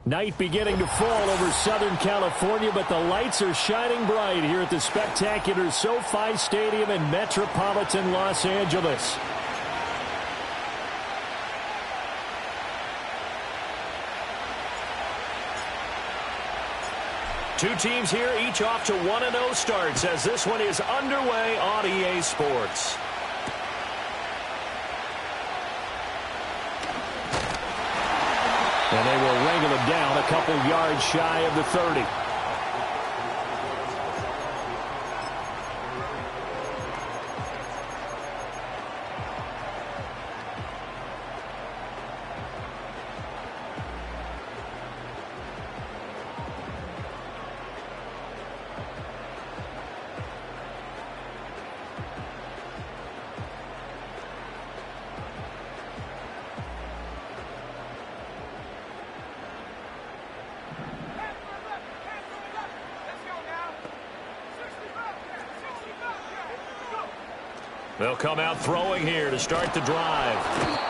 Night beginning to fall over Southern California, but the lights are shining bright here at the spectacular SoFi Stadium in metropolitan Los Angeles. Two teams here, each off to 1-0 starts as this one is underway on EA Sports. And they will wrangle it down a couple yards shy of the 30. They'll come out throwing here to start the drive.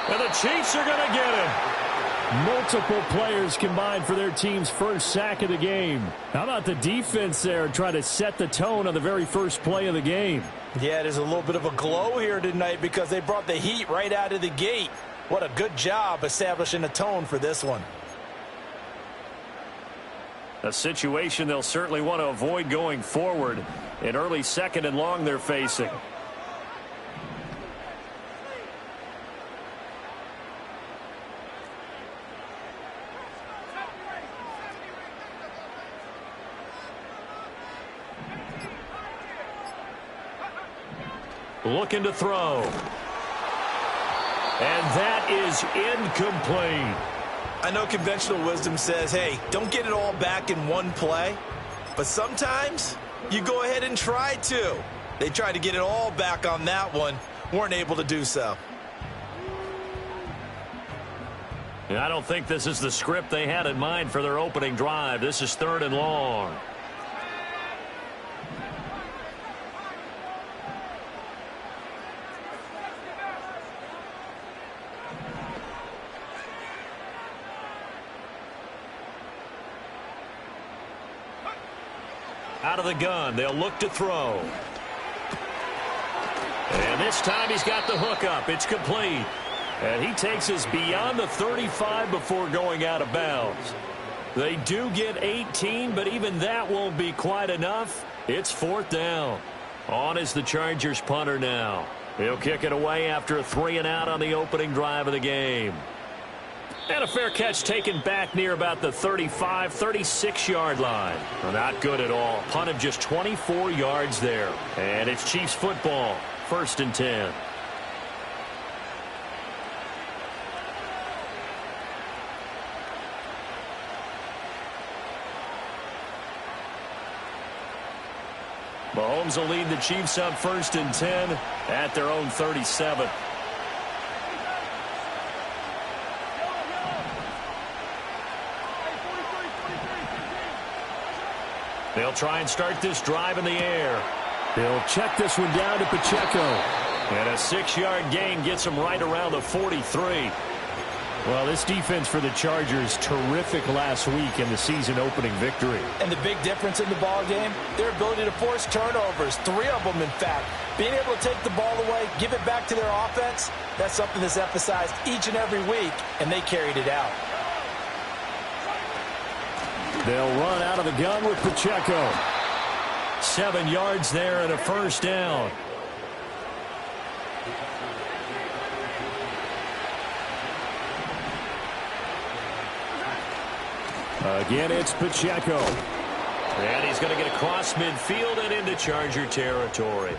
And the Chiefs are going to get him. Multiple players combined for their team's first sack of the game. How about the defense there trying to set the tone on the very first play of the game? Yeah, there's a little bit of a glow here tonight because they brought the heat right out of the gate. What a good job establishing a tone for this one. A situation they'll certainly want to avoid going forward. An early 2nd and long they're facing. Looking to throw. And that is incomplete. I know conventional wisdom says, hey, don't get it all back in one play. But sometimes you go ahead and try to. They tried to get it all back on that one. Weren't able to do so. I don't think this is the script they had in mind for their opening drive. This is 3rd and long. Out of the gun, they'll look to throw. And this time he's got the hook up. It's complete. And he takes us beyond the 35 before going out of bounds. They do get 18, but even that won't be quite enough. It's 4th down. On is the Chargers punter now. He'll kick it away after a 3-and-out on the opening drive of the game. And a fair catch taken back near about the 35, 36-yard line. Well, not good at all. Punt of just 24 yards there. And it's Chiefs football. 1st and 10. Mahomes will lead the Chiefs up 1st and 10 at their own 37. They'll try and start this drive in the air. They'll check this one down to Pacheco. And a 6-yard gain gets them right around the 43. Well, this defense for the Chargers, terrific last week in the season opening victory. And the big difference in the ball game, their ability to force turnovers, 3 of them in fact. Being able to take the ball away, give it back to their offense, that's something that's emphasized each and every week, and they carried it out. They'll run out of the gun with Pacheco. 7 yards there and a 1st down. Again, it's Pacheco. And he's going to get across midfield and into Charger territory.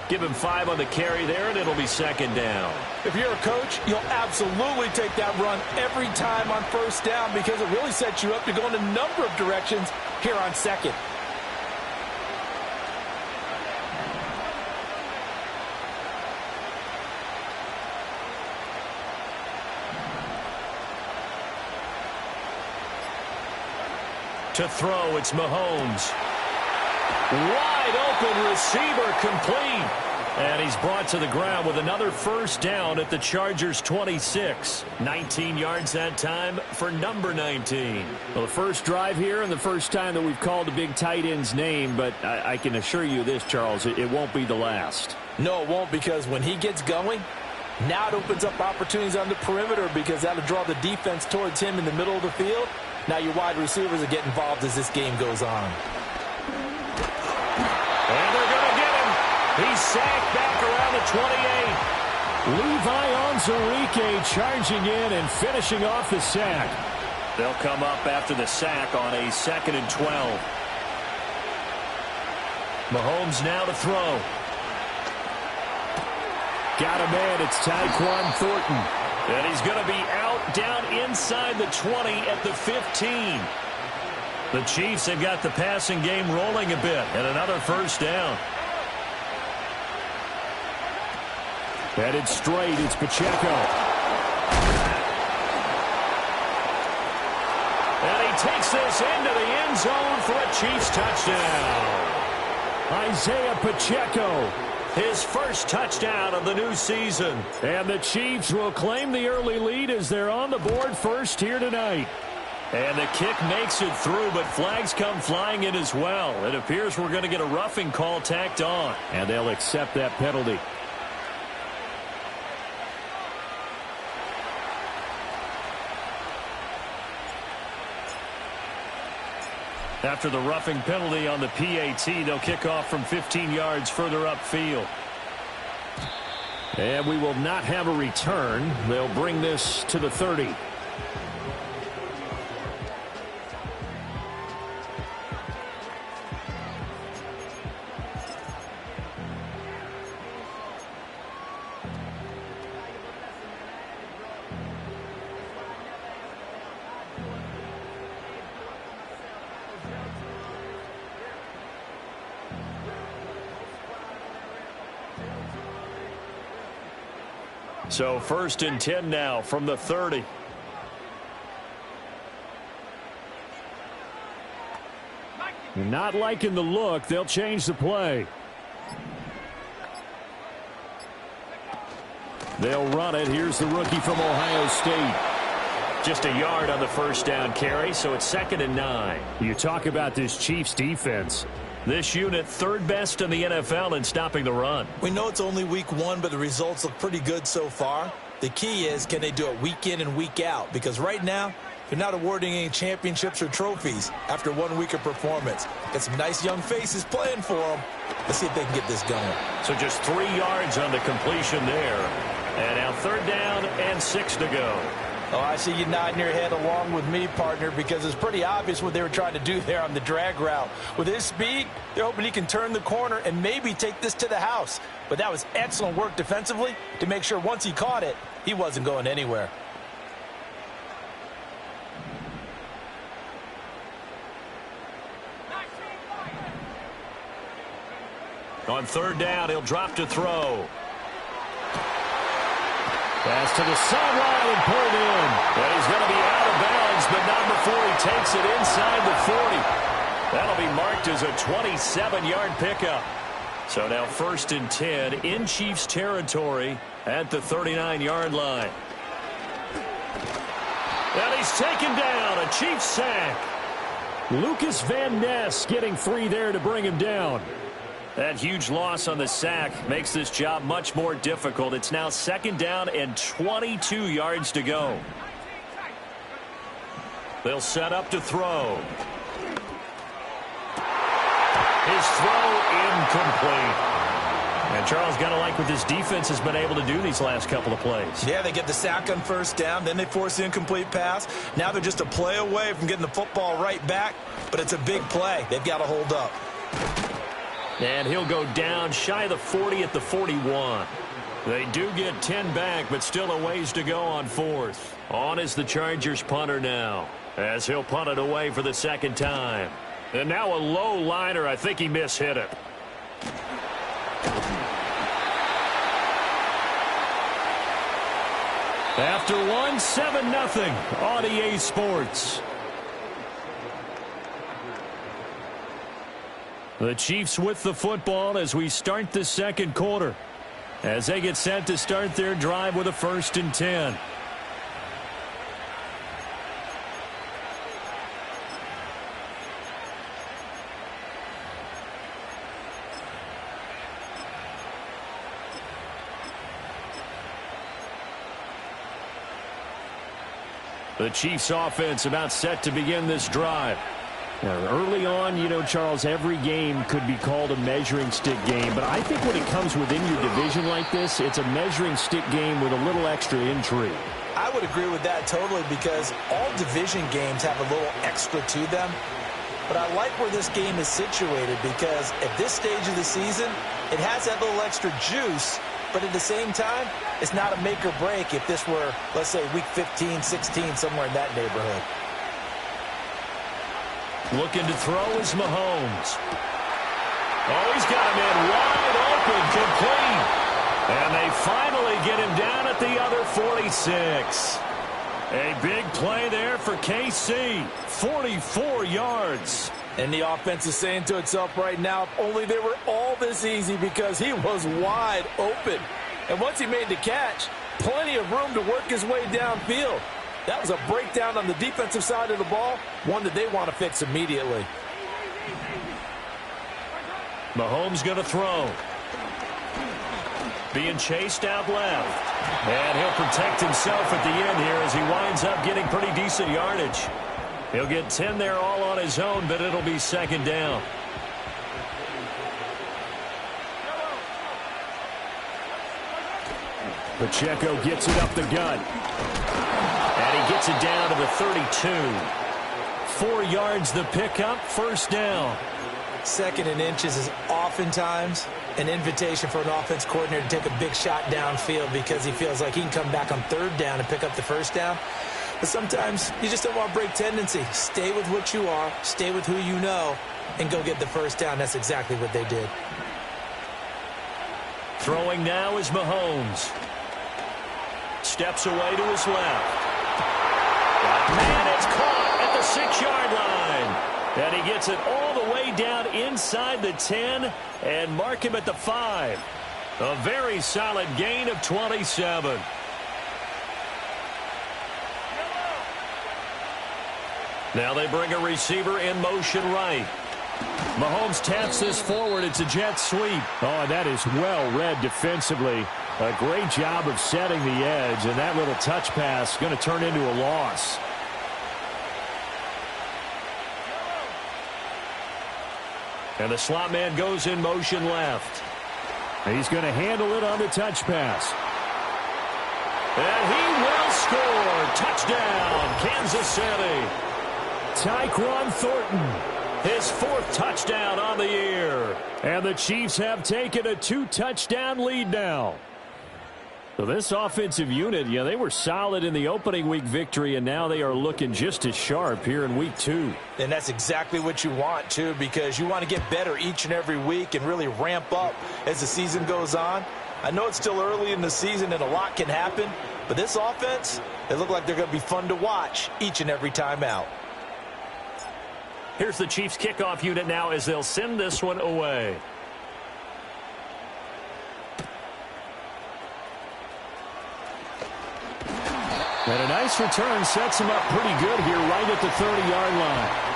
Give him 5 on the carry there, and it'll be 2nd down. If you're a coach, you'll absolutely take that run every time on 1st down because it really sets you up to go in a number of directions here on 2nd. To throw, it's Mahomes. Wide open receiver, complete. And he's brought to the ground with another 1st down at the Chargers 26. 19 yards that time for number 19. Well, the first drive here and the first time that we've called a big tight end's name, but I can assure you this, Charles, it won't be the last. No, it won't, because when he gets going, now it opens up opportunities on the perimeter because that'll draw the defense towards him in the middle of the field. Now your wide receivers will get involved as this game goes on. And they're going to get him. He's sacked back around the 28. Levi Onwuzurike charging in and finishing off the sack. They'll come up after the sack on a 2nd and 12. Mahomes now to throw. Got a man. It's Tyquan Thornton. And he's going to be out down inside the 20 at the 15. The Chiefs have got the passing game rolling a bit. And another 1st down. Headed straight, it's Pacheco. And he takes this into the end zone for a Chiefs touchdown. Isaiah Pacheco, his first touchdown of the new season. And the Chiefs will claim the early lead as they're on the board first here tonight. And the kick makes it through, but flags come flying in as well. It appears we're going to get a roughing call tacked on. And they'll accept that penalty. After the roughing penalty on the PAT, they'll kick off from 15 yards further upfield. And we will not have a return. They'll bring this to the 30. So 1st and 10 now from the 30. Not liking the look. They'll change the play. They'll run it. Here's the rookie from Ohio State. Just a yard on the first down carry, so it's 2nd and 9. You talk about this Chiefs defense. This unit 3rd best in the NFL in stopping the run. We know it's only week 1, but the results look pretty good so far. The key is, can they do it week in and week out? Because right now, they're not awarding any championships or trophies after 1 week of performance. Got some nice young faces playing for them. Let's see if they can get this going. So just 3 yards on the completion there. And now 3rd down and 6 to go. Oh, I see you nodding your head along with me, partner, because it's pretty obvious what they were trying to do there on the drag route. With his speed, they're hoping he can turn the corner and maybe take this to the house. But that was excellent work defensively to make sure once he caught it, he wasn't going anywhere. On 3rd down, he'll drop to throw. Pass to the sideline and pulled in. And he's going to be out of bounds, but not before he takes it inside the 40. That'll be marked as a 27-yard pickup. So now 1st and 10 in Chiefs territory at the 39-yard line. And he's taken down, a Chiefs sack. Lucas Van Ness getting 3 there to bring him down. That huge loss on the sack makes this job much more difficult. It's now 2nd down and 22 yards to go. They'll set up to throw. His throw incomplete. And Charles, got to like what this defense has been able to do these last couple of plays. Yeah, they get the sack on 1st down, then they force the incomplete pass. Now they're just a play away from getting the football right back, but it's a big play. They've got to hold up. And he'll go down shy of the 40 at the 41. They do get 10 back, but still a ways to go on 4th. On is the Chargers punter now, as he'll punt it away for the 2nd time. And now a low liner. I think he mishit it. After one, 7-0 on EA Sports. The Chiefs with the football as we start the 2nd quarter, as they get set to start their drive with a 1st and 10. The Chiefs offense about set to begin this drive. Now, early on, you know, Charles, every game could be called a measuring stick game. But I think when it comes within your division like this, it's a measuring stick game with a little extra intrigue. I would agree with that totally, because all division games have a little extra to them. But I like where this game is situated, because at this stage of the season, it has that little extra juice. But at the same time, it's not a make or break if this were, let's say, week 15, 16, somewhere in that neighborhood. Looking to throw is Mahomes. Oh, he's got him in wide open, complete. And they finally get him down at the other 46. A big play there for KC. 44 yards. And the offense is saying to itself right now, if only they were all this easy, because he was wide open. And once he made the catch, plenty of room to work his way downfield. That was a breakdown on the defensive side of the ball, one that they want to fix immediately. Mahomes going to throw. Being chased out left. And he'll protect himself at the end here as he winds up getting pretty decent yardage. He'll get 10 there all on his own, but it'll be second down. Pacheco gets it up the gut. And he gets it down to the 32. 4 yards the pickup, first down. Second and inches is oftentimes an invitation for an offense coordinator to take a big shot downfield because he feels like he can come back on third down and pick up the first down. But sometimes you just don't want to break tendency. Stay with what you are, stay with who you know, and go get the first down. That's exactly what they did. Throwing now is Mahomes. Steps away to his left. And it's caught at the 6-yard line. And he gets it all the way down inside the 10 and mark him at the 5. A very solid gain of 27. Now they bring a receiver in motion right. Mahomes taps this forward. It's a jet sweep. Oh, that is well read defensively. A great job of setting the edge, and that little touch pass is going to turn into a loss. And the slot man goes in motion left. He's going to handle it on the touch pass. And he will score. Touchdown, Kansas City. Tyquan Thornton. His 4th touchdown on the year. And the Chiefs have taken a 2-touchdown lead now. So this offensive unit, yeah, they were solid in the opening week victory, and now they are looking just as sharp here in week 2. And that's exactly what you want, too, because you want to get better each and every week and really ramp up as the season goes on. I know it's still early in the season and a lot can happen, but this offense, they look like they're going to be fun to watch each and every time out. Here's the Chiefs kickoff unit now as they'll send this one away. And a nice return sets him up pretty good here right at the 30-yard line.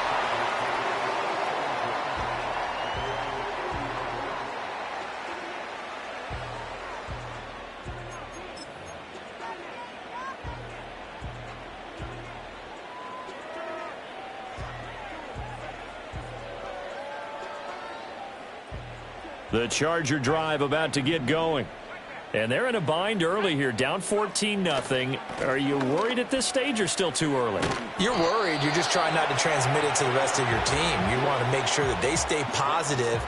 The Charger drive about to get going. And they're in a bind early here, down 14-0. Are you worried at this stage or still too early? You're worried. You're just trying not to transmit it to the rest of your team. You want to make sure that they stay positive.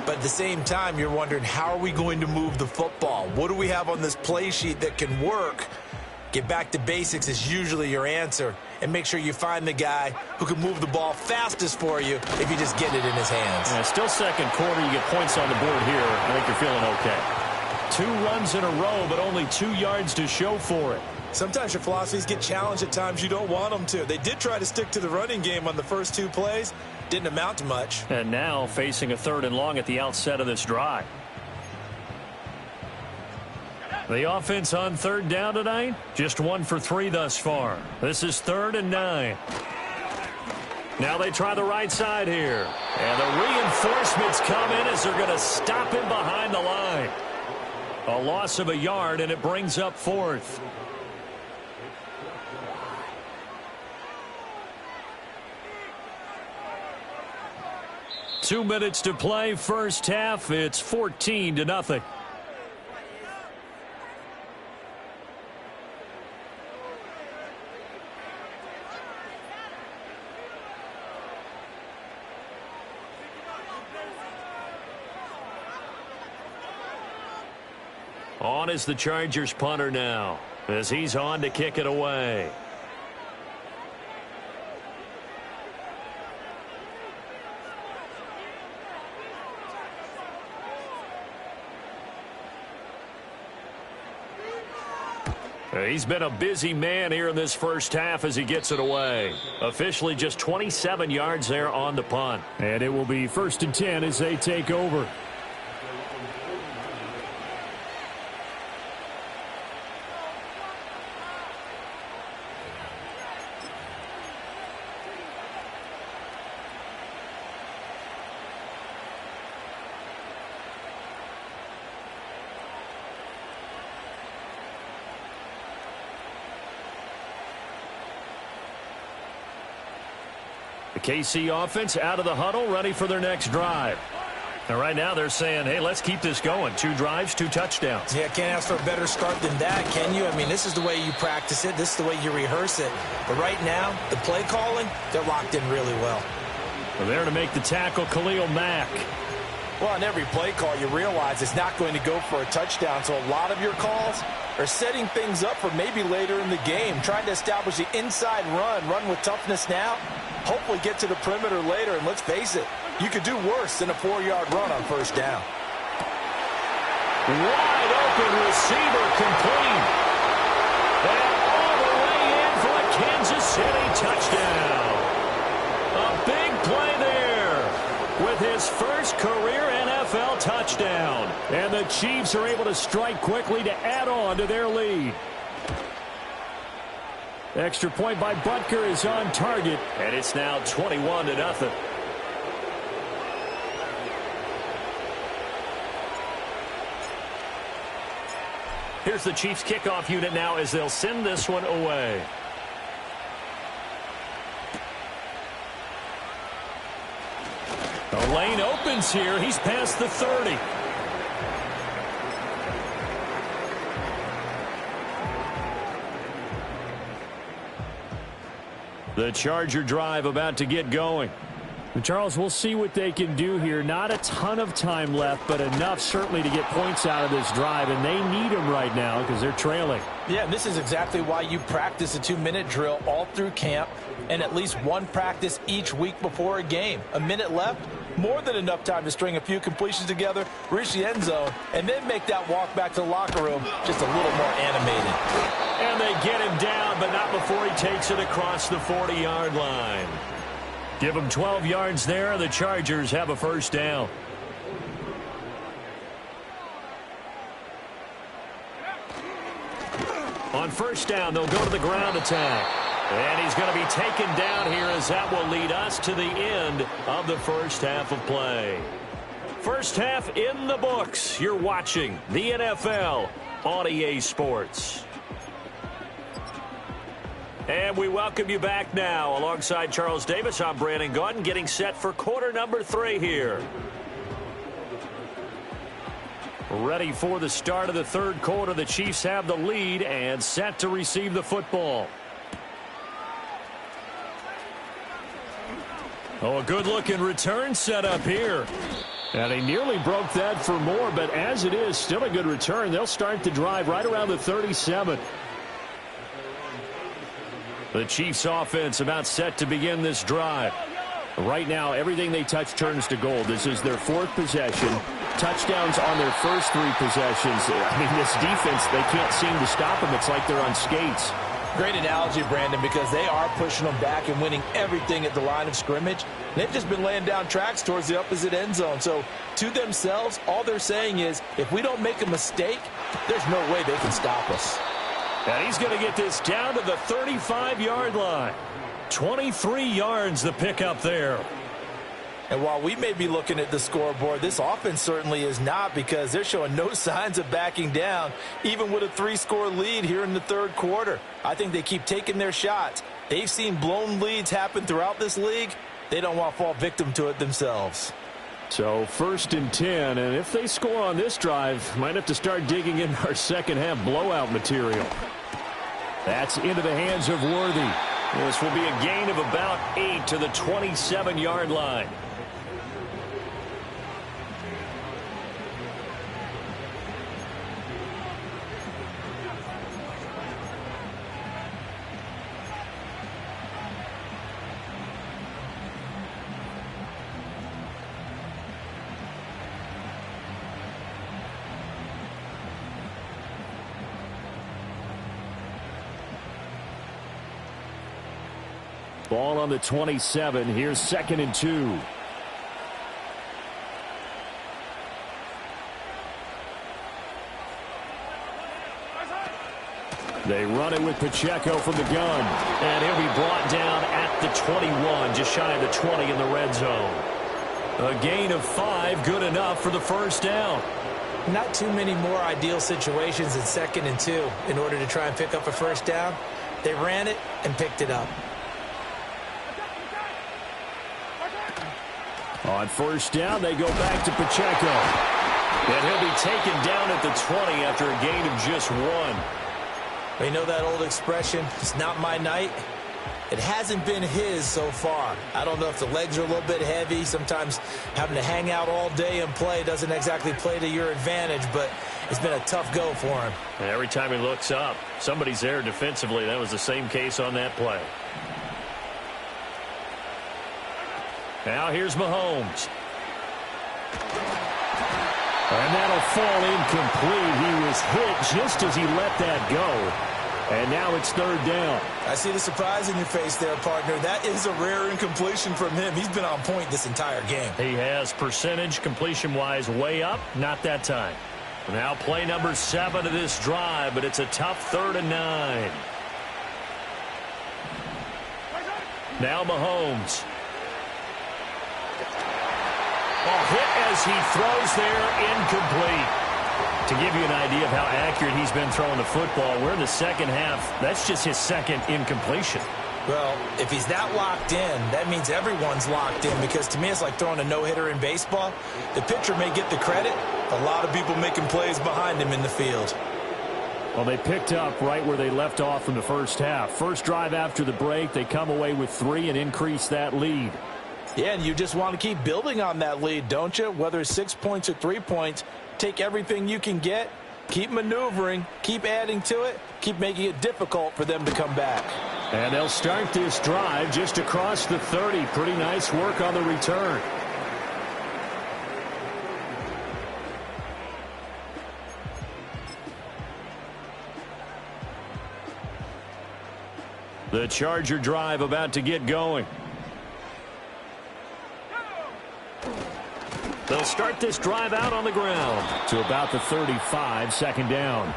But at the same time, you're wondering, how are we going to move the football? What do we have on this play sheet that can work? Get back to basics is usually your answer. And make sure you find the guy who can move the ball fastest for you if you just get it in his hands. Yeah, still second quarter. You get points on the board here. I think you're feeling okay. 2 runs in a row, but only 2 yards to show for it. Sometimes your philosophies get challenged at times you don't want them to. They did try to stick to the running game on the first 2 plays. Didn't amount to much. And now facing a 3rd and long at the outset of this drive. The offense on 3rd down tonight, just 1 for 3 thus far. This is 3rd and 9. Now they try the right side here. And the reinforcements come in as they're going to stop him behind the line. A loss of a yard, and it brings up 4th. Two minutes to play, first half. It's 14-0. On is the Chargers punter now, as he's on to kick it away. He's been a busy man here in this first half as he gets it away. Officially just 27 yards there on the punt. And it will be 1st and 10 as they take over. The KC offense out of the huddle, ready for their next drive. And right now they're saying, hey, let's keep this going. 2 drives, 2 touchdowns. Yeah, can't ask for a better start than that, can you? I mean, this is the way you practice it. This is the way you rehearse it. But right now, the play calling, they're locked in really well. Well, there to make the tackle, Khalil Mack. Well, on every play call, you realize it's not going to go for a touchdown. So a lot of your calls are setting things up for maybe later in the game, trying to establish the inside run with toughness now, hopefully get to the perimeter later. And let's face it, you could do worse than a 4-yard run on first down. Wide open receiver complete. And all the way in for a Kansas City touchdown. A big play there with his first career NFL touchdown. And the Chiefs are able to strike quickly to add on to their lead. Extra point by Butker is on target, and it's now 21-0. Here's the Chiefs kickoff unit now as they'll send this one away. The lane opens here. He's past the 30. The Charger drive about to get going. Charles, we'll see what they can do here. Not a ton of time left, but enough certainly to get points out of this drive, and they need them right now because they're trailing. Yeah, this is exactly why you practice a 2-minute drill all through camp and at least one practice each week before a game. A minute left, more than enough time to string a few completions together, reach the end zone, and then make that walk back to the locker room just a little more animated. And they get him down, but not before he takes it across the 40-yard line. Give them 12 yards there. The Chargers have a first down. On first down, they'll go to the ground attack. And he's going to be taken down here as that will lead us to the end of the first half of play. First half in the books. You're watching the NFL on EA Sports. And we welcome you back now. Alongside Charles Davis, I'm Brandon Gaudin, getting set for quarter number 3 here. Ready for the start of the third quarter. The Chiefs have the lead and set to receive the football. Oh, a good-looking return set up here. And he nearly broke that for more, but as it is, still a good return. They'll start the drive right around the 37. The Chiefs offense about set to begin this drive. Right now, everything they touch turns to gold. This is their 4th possession. Touchdowns on their first 3 possessions. I mean, this defense, they can't seem to stop them. It's like they're on skates. Great analogy, Brandon, because they are pushing them back and winning everything at the line of scrimmage. They've just been laying down tracks towards the opposite end zone. So, to themselves, all they're saying is, if we don't make a mistake, there's no way they can stop us. And he's going to get this down to the 35-yard line. 23 yards the pickup there. And while we may be looking at the scoreboard, this offense certainly is not, because they're showing no signs of backing down, even with a 3-score lead here in the third quarter. I think they keep taking their shots. They've seen blown leads happen throughout this league. They don't want to fall victim to it themselves. So 1st and 10, and if they score on this drive, might have to start digging in our second half blowout material. That's into the hands of Worthy. This will be a gain of about 8 to the 27-yard line. Ball on the 27. Here's 2nd and 2. They run it with Pacheco from the gun. And he'll be brought down at the 21, just shy of the 20 in the red zone. A gain of 5, good enough for the first down. Not too many more ideal situations in 2nd and 2 in order to try and pick up a first down. They ran it and picked it up. On first down, they go back to Pacheco. And he'll be taken down at the 20 after a gain of just 1. You know that old expression, it's not my night? It hasn't been his so far. I don't know if the legs are a little bit heavy. Sometimes having to hang out all day and play doesn't exactly play to your advantage, but it's been a tough go for him. And every time he looks up, somebody's there defensively. That was the same case on that play. Now here's Mahomes. And that'll fall incomplete. He was hit just as he let that go. And now it's third down. I see the surprise in your face there, partner. That is a rare incompletion from him. He's been on point this entire game. He has percentage completion-wise way up. Not that time. Now play number 7 of this drive, but it's a tough 3rd and 9. Now Mahomes. Hit as he throws there, incomplete. To give you an idea of how accurate he's been throwing the football, we're in the second half. That's just his second incompletion. Well, if he's that locked in, that means everyone's locked in, because to me it's like throwing a no-hitter in baseball. The pitcher may get the credit. A lot of people making plays behind him in the field. Well, they picked up right where they left off in the first half. First drive after the break, they come away with 3 and increase that lead. Yeah, and you just want to keep building on that lead, don't you? Whether it's 6 points or 3 points, take everything you can get, keep maneuvering, keep adding to it, keep making it difficult for them to come back. And they'll start this drive just across the 30. Pretty nice work on the return. The Charger drive about to get going. They'll start this drive out on the ground to about the 35, second down.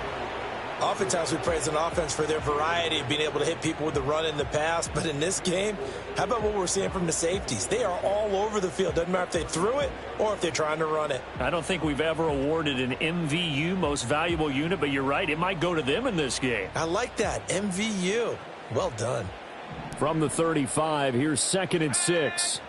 Oftentimes we praise an offense for their variety of being able to hit people with the run in the pass, but in this game, how about what we're seeing from the safeties? They are all over the field. Doesn't matter if they threw it or if they're trying to run it. I don't think we've ever awarded an MVU, most valuable unit, but you're right, it might go to them in this game. I like that, MVU. Well done. From the 35, here's 2nd and 6.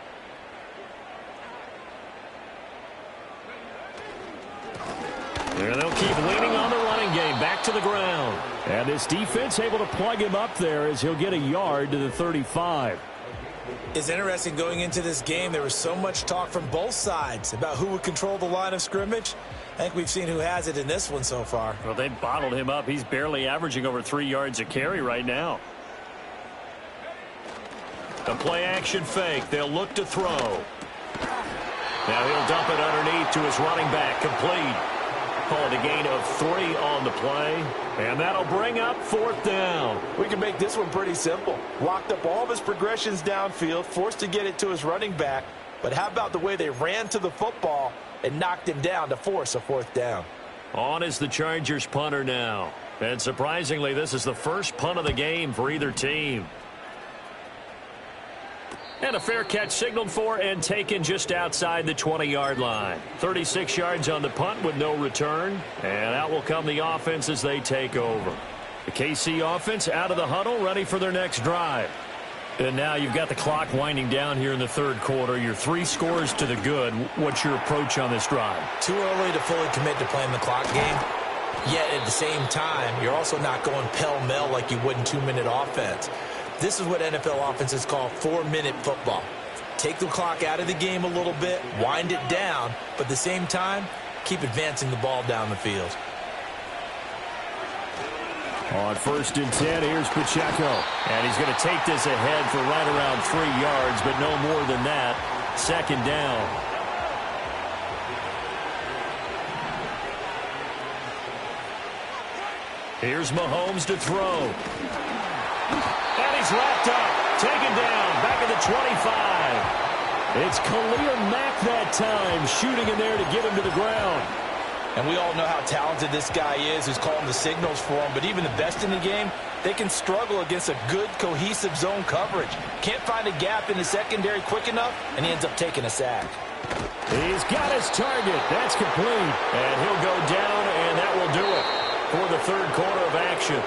There they'll keep leaning on the running game. Back to the ground. And this defense able to plug him up there as he'll get a yard to the 35. It's interesting going into this game. There was so much talk from both sides about who would control the line of scrimmage. I think we've seen who has it in this one so far. Well, they bottled him up. He's barely averaging over 3 yards a carry right now. The play action fake. They'll look to throw. Now he'll dump it underneath to his running back. Complete. Called a gain of 3 on the play. And that'll bring up 4th down. We can make this one pretty simple. Locked up all of his progressions downfield, forced to get it to his running back. But how about the way they ran to the football and knocked him down to force a 4th down? On is the Chargers punter now. And surprisingly, this is the first punt of the game for either team. And a fair catch signaled for and taken just outside the 20-yard line. 36 yards on the punt with no return. And out will come the offense as they take over. The KC offense out of the huddle, ready for their next drive. And now you've got the clock winding down here in the 3rd quarter. You're 3 scores to the good. What's your approach on this drive? Too early to fully commit to playing the clock game. Yet at the same time, you're also not going pell-mell like you would in 2-minute offense. This is what NFL offenses call 4-minute football. Take the clock out of the game a little bit, wind it down, but at the same time, keep advancing the ball down the field. On 1st and 10, here's Pacheco. And he's going to take this ahead for right around 3 yards, but no more than that. 2nd down. Here's Mahomes to throw. And he's wrapped up, taken down, back at the 25. It's Khalil Mack that time, shooting in there to get him to the ground. And we all know how talented this guy is, who's calling the signals for him. But even the best in the game, they can struggle against a good, cohesive zone coverage. Can't find a gap in the secondary quick enough, and he ends up taking a sack. He's got his target. That's complete. And he'll go down, and that will do it for the 3rd quarter of action.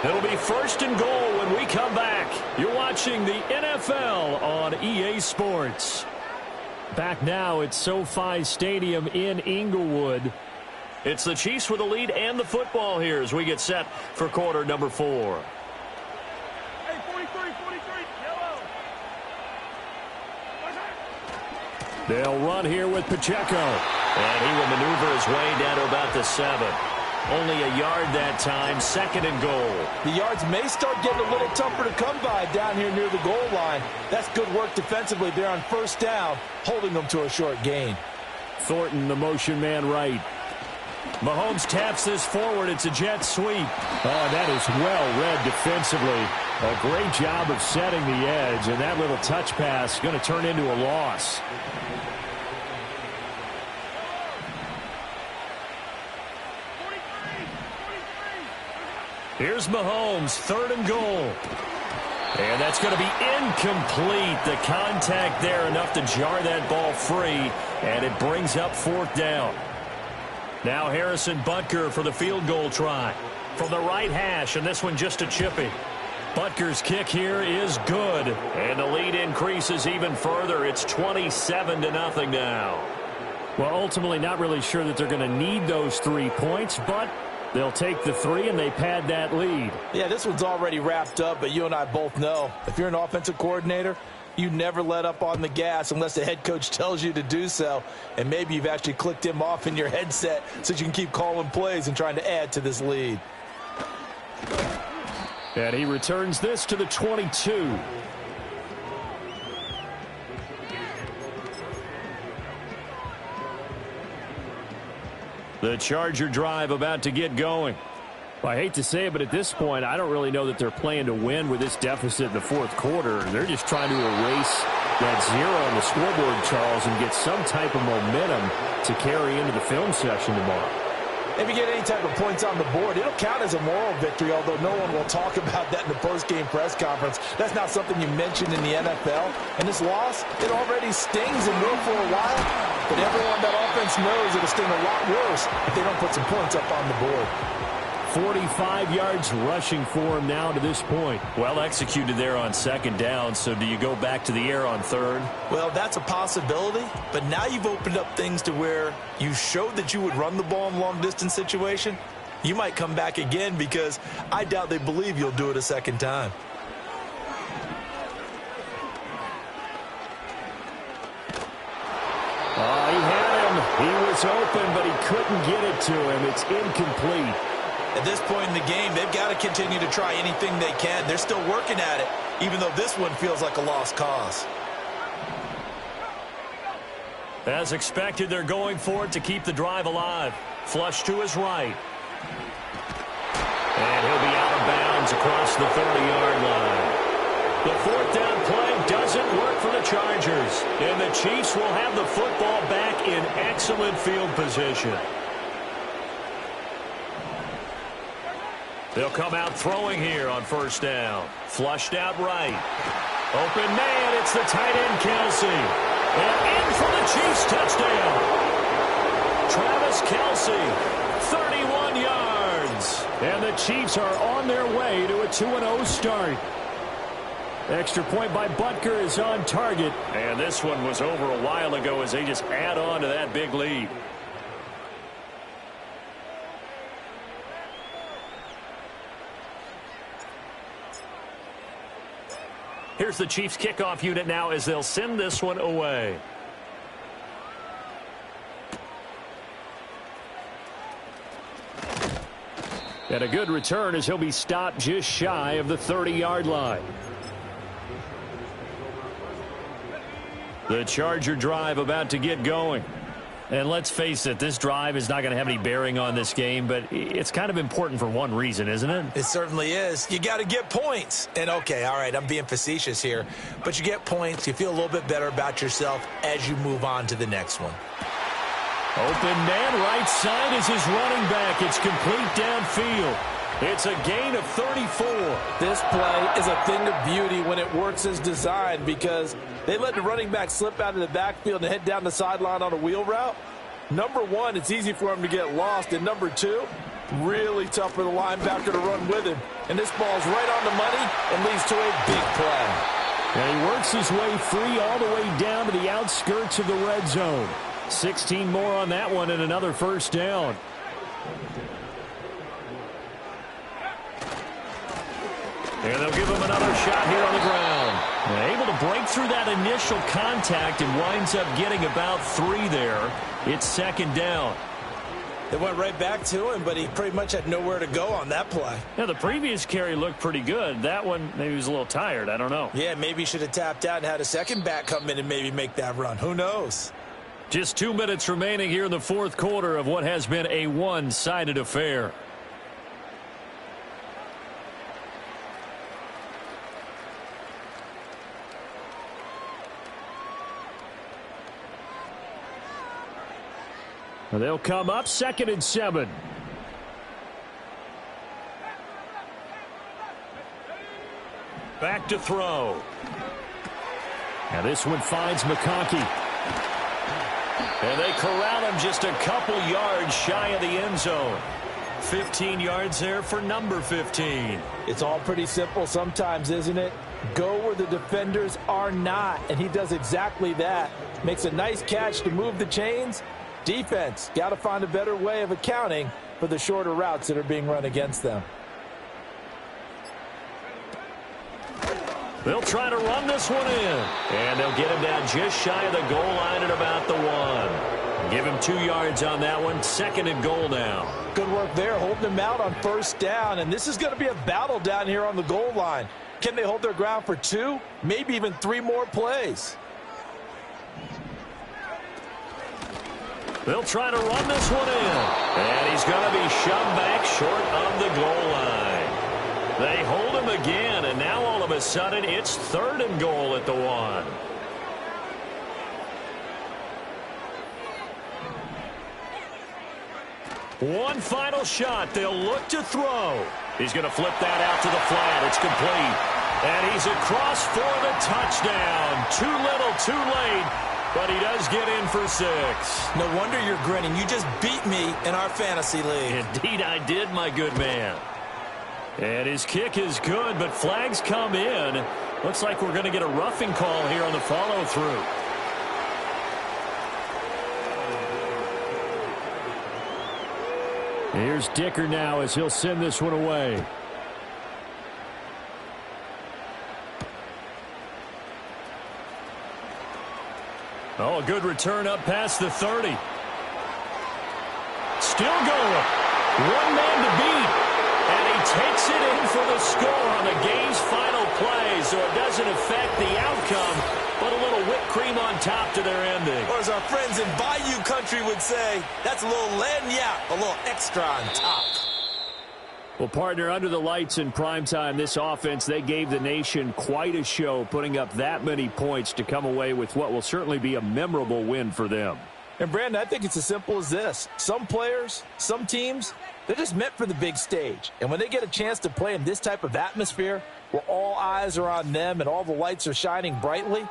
It'll be 1st and goal when we come back. You're watching the NFL on EA Sports. Back now at SoFi Stadium in Inglewood. It's the Chiefs with the lead and the football here as we get set for quarter number 4. Hey, 43, yellow. They'll run here with Pacheco. And he will maneuver his way down to about the 7. Only a yard that time, 2nd and goal. The yards may start getting a little tougher to come by down here near the goal line. That's good work defensively there on first down, holding them to a short gain. Thornton, the motion man right. Mahomes taps this forward. It's a jet sweep. Oh, that is well read defensively. A great job of setting the edge, and that little touch pass going to turn into a loss. Here's Mahomes, 3rd and goal. And that's going to be incomplete. The contact there enough to jar that ball free, and it brings up 4th down. Now Harrison Butker for the field goal try. From the right hash, and this one just a chippy. Butker's kick here is good, and the lead increases even further. It's 27-0 now. Well, ultimately not really sure that they're going to need those 3 points, but they'll take the 3 and they pad that lead. Yeah, this one's already wrapped up, but you and I both know if you're an offensive coordinator, you never let up on the gas unless the head coach tells you to do so. And maybe you've actually clicked him off in your headset so you can keep calling plays and trying to add to this lead. And he returns this to the 22. The Charger drive about to get going. Well, I hate to say it, but at this point, I don't really know that they're playing to win with this deficit in the 4th quarter. They're just trying to erase that 0 on the scoreboard, Charles, and get some type of momentum to carry into the film session tomorrow. If you get any type of points on the board, it'll count as a moral victory, although no one will talk about that in the post-game press conference. That's not something you mentioned in the NFL. And this loss, it already stings and will for a while. But everyone that offense knows it'll sting a lot worse if they don't put some points up on the board. 45 yards rushing for him now to this point. Well executed there on 2nd down, so do you go back to the air on 3rd? Well, that's a possibility, but now you've opened up things to where you showed that you would run the ball in long-distance situation. You might come back again because I doubt they believe you'll do it a 2nd time. Oh, he had him. He was open, but he couldn't get it to him. It's incomplete. At this point in the game, they've got to continue to try anything they can. They're still working at it, even though this one feels like a lost cause. As expected, they're going for it to keep the drive alive. Flush to his right. And he'll be out of bounds across the 30-yard line. The 4th down play doesn't work for the Chargers. And the Chiefs will have the football back in excellent field position. They'll come out throwing here on 1st down. Flushed out right. Open man, it's the tight end Kelsey. And in for the Chiefs touchdown. Travis Kelsey, 31 yards. And the Chiefs are on their way to a 2-0 start. Extra point by Butker is on target. And this one was over a while ago as they just add on to that big lead. Here's the Chiefs kickoff unit now as they'll send this one away. And a good return as he'll be stopped just shy of the 30-yard line. The Charger drive about to get going. And let's face it, this drive is not going to have any bearing on this game, but it's kind of important for one reason, isn't it? It certainly is. You got to get points. And, okay, all right, I'm being facetious here. But you get points, you feel a little bit better about yourself as you move on to the next one. Open man, right side is his running back. It's complete downfield. It's a gain of 34. This play is a thing of beauty when it works as designed because they let the running back slip out of the backfield and head down the sideline on a wheel route. Number one, it's easy for him to get lost. And number two, really tough for the linebacker to run with him. And this ball's right on the money and leads to a big play. And he works his way free all the way down to the outskirts of the red zone. 16 more on that one and another first down. And they'll give him another shot here on the ground. And able to break through that initial contact and winds up getting about 3 there. It's second down. They went right back to him, but he pretty much had nowhere to go on that play. Yeah, the previous carry looked pretty good. That one, maybe he was a little tired. I don't know. Yeah, maybe he should have tapped out and had a second back come in and maybe make that run. Who knows? Just 2 minutes remaining here in the fourth quarter of what has been a one-sided affair. They'll come up 2nd and 7. Back to throw. Now this one finds McConkey. And they corral him just a couple yards shy of the end zone. 15 yards there for number 15. It's all pretty simple sometimes, isn't it? Go where the defenders are not, and he does exactly that. Makes a nice catch to move the chains. Defense, got to find a better way of accounting for the shorter routes that are being run against them. They'll try to run this one in. And they'll get him down just shy of the goal line at about the 1. Give him 2 yards on that one. 2nd and goal now. Good work there, holding him out on first down. And this is going to be a battle down here on the goal line. Can they hold their ground for 2, maybe even 3 more plays? They'll try to run this one in. And he's going to be shoved back short of the goal line. They hold him again, and now all of a sudden it's 3rd and goal at the 1. One final shot. They'll look to throw. He's going to flip that out to the flat. It's complete. And he's across for the touchdown. Too little, too late. But he does get in for 6. No wonder you're grinning. You just beat me in our fantasy league. Indeed I did, my good man. And his kick is good, but flags come in. Looks like we're going to get a roughing call here on the follow-through. Here's Dicker now as he'll send this one away. Oh, a good return up past the 30. Still going. One man to beat. And he takes it in for the score on the game's final play. So it doesn't affect the outcome, but a little whipped cream on top to their ending. Or as our friends in Bayou Country would say, that's a little lagniappe, a little extra on top. Well, partner, under the lights in primetime, this offense, they gave the nation quite a show, putting up that many points to come away with what will certainly be a memorable win for them. And, Brandon, I think it's as simple as this. Some players, some teams, they're just meant for the big stage. And when they get a chance to play in this type of atmosphere where all eyes are on them and all the lights are shining brightly,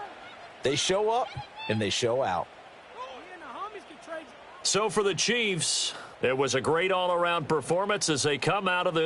they show up and they show out. So for the Chiefs, it was a great all-around performance as they come out of this